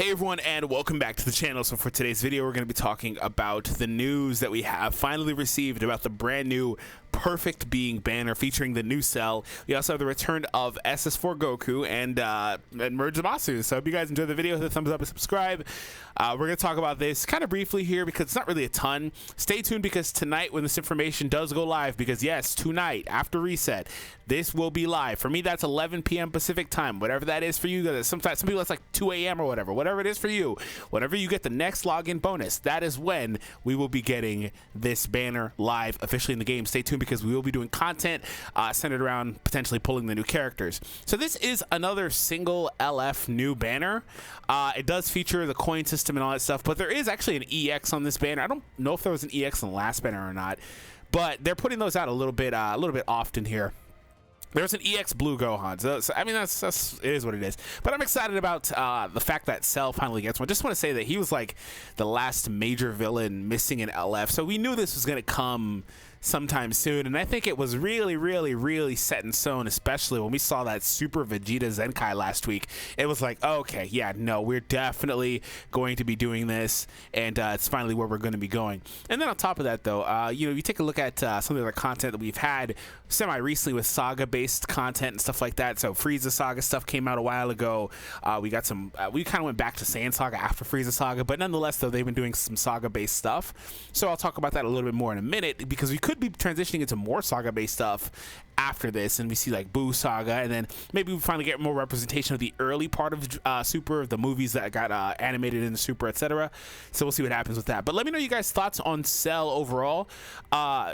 Hey everyone, and welcome back to the channel. So for today's video, we're going to be talking about the news that we have finally received about the brand new Perfect Being banner featuring the new cell. We also have the return of SS4 Goku and Merge Zamasu. So I hope you guys enjoyed the video. Hit the thumbs up and subscribe. We're going to talk about this kind of briefly here because it's not really a ton. Stay tuned because tonight when this information does go live, because yes, tonight after reset, this will be live. For me, that's 11 p.m. Pacific time. Whatever that is for you, some people that's like 2 a.m. or whatever it is for you. Whenever you get the next login bonus, that is when we will be getting this banner live officially in the game. Stay tuned because we will be doing content centered around potentially pulling the new characters. So this is another single LF new banner. It does feature the coin system and all that stuff, but there is actually an EX on this banner. I don't know if there was an EX on the last banner or not, but they're putting those out a little bit often here. There's an EX Blue Gohan, so I mean it is what it is. But I'm excited about the fact that Cell finally gets one. Just want to say that he was like the last major villain missing in LF, so we knew this was going to come sometime soon, and I think it was really set in stone, especially when we saw that Super Vegeta Zenkai last week. It was like, okay, yeah, no, we're definitely going to be doing this, and it's finally where we're going to be going. And then on top of that, though, you take a look at some of the other content that we've had semi-recently with Saga-based content and stuff like that. So Frieza Saga stuff came out a while ago. We got some, we kind of went back to Saiyan Saga after Frieza Saga, but nonetheless, though, they've been doing some Saga-based stuff. So I'll talk about that a little bit more in a minute, because we could be transitioning into more Saga-based stuff after this, and we see like Buu Saga, and then maybe we finally get more representation of the early part of Super, the movies that got animated in Super, etc. So we'll see what happens with that. But let me know you guys' thoughts on Cell overall.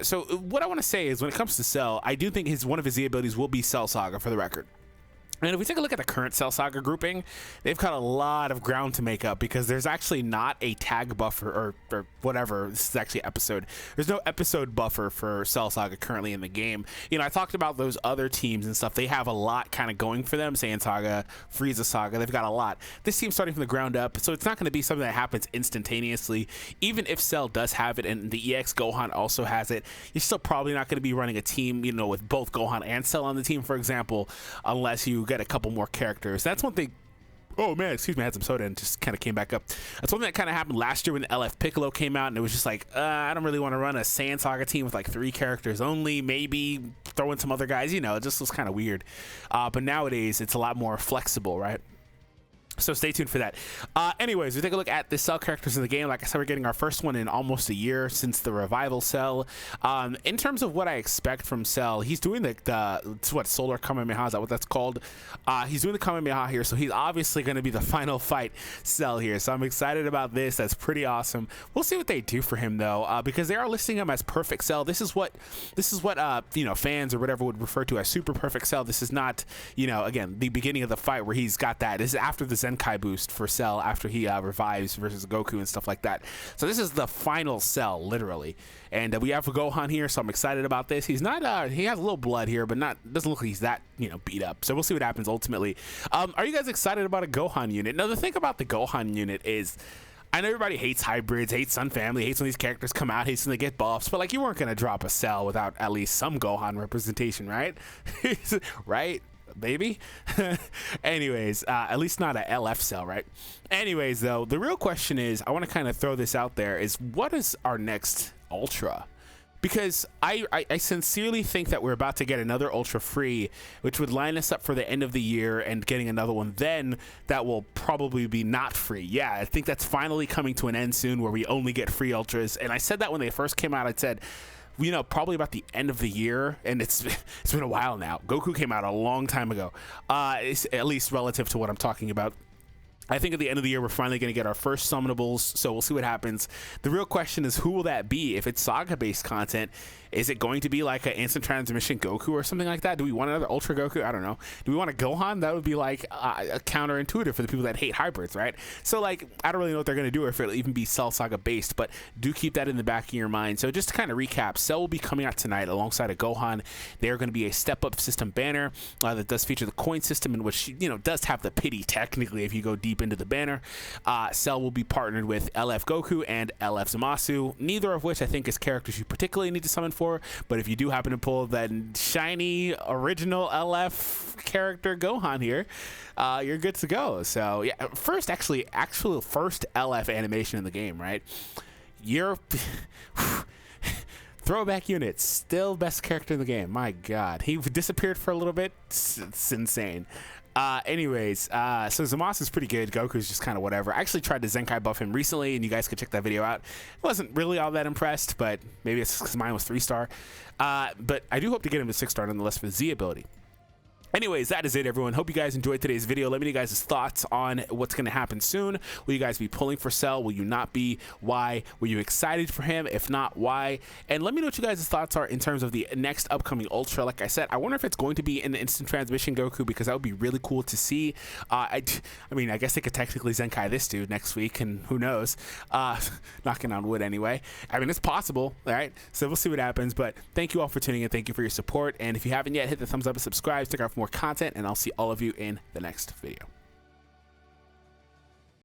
So what I want to say is, when it comes to Cell, I do think one of his Z abilities will be Cell Saga, for the record. And if we take a look at the current Cell Saga grouping, they've got a lot of ground to make up, because there's actually not a tag buffer or whatever. This is actually episode. There's no episode buffer for Cell Saga currently in the game. You know, I talked about those other teams and stuff. They have a lot kind of going for them. Saiyan Saga, Frieza Saga, they've got a lot. This team's starting from the ground up, so it's not going to be something that happens instantaneously. Even if Cell does have it and the EX Gohan also has it, you're still probably not going to be running a team, you know, with both Gohan and Cell on the team, for example, unless you get a couple more characters. That's one thing. Oh man, excuse me, I had some soda and just kind of came back up. That's one thing that kind of happened last year when LF Piccolo came out, and it was just like, I don't really want to run a Saiyan Saga team with like 3 characters only, maybe throw in some other guys, you know, it just was kind of weird. But nowadays it's a lot more flexible, right? So stay tuned for that. Anyways, we take a look at the Cell characters in the game. Like I said, we're getting our first one in almost a year since the revival Cell. In terms of what I expect from Cell, he's doing the Solar Kamehameha, is that what that's called? He's doing the Kamehameha here, so he's obviously going to be the final fight Cell here. So I'm excited about this. That's pretty awesome. We'll see what they do for him though, because they are listing him as Perfect Cell. This is what you know, fans or whatever would refer to as Super Perfect Cell. This is not, you know, again, the beginning of the fight where he's got that. This is after the Zenkai boost for Cell, after he revives versus Goku and stuff like that. So this is the final Cell, literally. And we have a Gohan here, so I'm excited about this. He's not he has a little blood here, but doesn't look like he's that, you know, beat up. So we'll see what happens ultimately. Are you guys excited about a Gohan unit? Now the thing about the Gohan unit is, I know everybody hates hybrids, hates Sun Family, hates when these characters come out, hates when they get buffs, but like, you weren't gonna drop a Cell without at least some Gohan representation, right? Right? Baby. Anyways, at least not a LF Cell, right? Anyways, though, the real question is, I want to kind of throw this out there, is what is our next Ultra? Because I sincerely think that we're about to get another Ultra free, which would line us up for the end of the year and getting another one then that will probably be not free. Yeah, I think that's finally coming to an end soon, where we only get free Ultras. And I said that when they first came out. I said, you know, probably about the end of the year, and it's been a while now. Goku came out a long time ago, at least relative to what I'm talking about. I think at the end of the year, we're finally going to get our first summonables, so we'll see what happens. The real question is, who will that be? If it's Saga-based content, is it going to be like an instant transmission Goku or something like that? Do we want another Ultra Goku? I don't know. Do we want a Gohan? That would be like counterintuitive for the people that hate hybrids, right? So like, I don't really know what they're going to do, or if it'll even be Cell Saga-based, but do keep that in the back of your mind. So just to kind of recap, Cell will be coming out tonight alongside a Gohan. They are going to be a step-up system banner that does feature the coin system, in which, you know, does have the pity technically if you go deep deep into the banner. Cell will be partnered with LF Goku and LF Zamasu, neither of which I think is characters you particularly need to summon for, but if you do happen to pull that shiny original LF character Gohan here, you're good to go. So yeah, actual first LF animation in the game, right? You're throwback unit, still best character in the game. My god, he disappeared for a little bit. It's insane. Anyways, so Zamasu's pretty good. Goku's just kind of whatever. I actually tried to Zenkai buff him recently, and you guys could check that video out. Wasn't really all that impressed, but maybe it's because mine was 3-star. But I do hope to get him to 6-star nonetheless for the Z ability. Anyways, that is it, everyone. Hope you guys enjoyed today's video. Let me know you guys' thoughts on what's going to happen soon. Will you guys be pulling for Cell? Will you not be? Why? Were you excited for him? If not, why? And let me know what you guys' thoughts are in terms of the next upcoming Ultra. Like I said, I wonder if it's going to be an instant transmission Goku, because that would be really cool to see. I mean, I guess they could technically Zenkai this dude next week, and who knows? Knocking on wood anyway. I mean, it's possible, all right? So we'll see what happens. But thank you all for tuning in. Thank you for your support. And if you haven't yet, hit the thumbs up and subscribe. Stick around for more content, and I'll see all of you in the next video.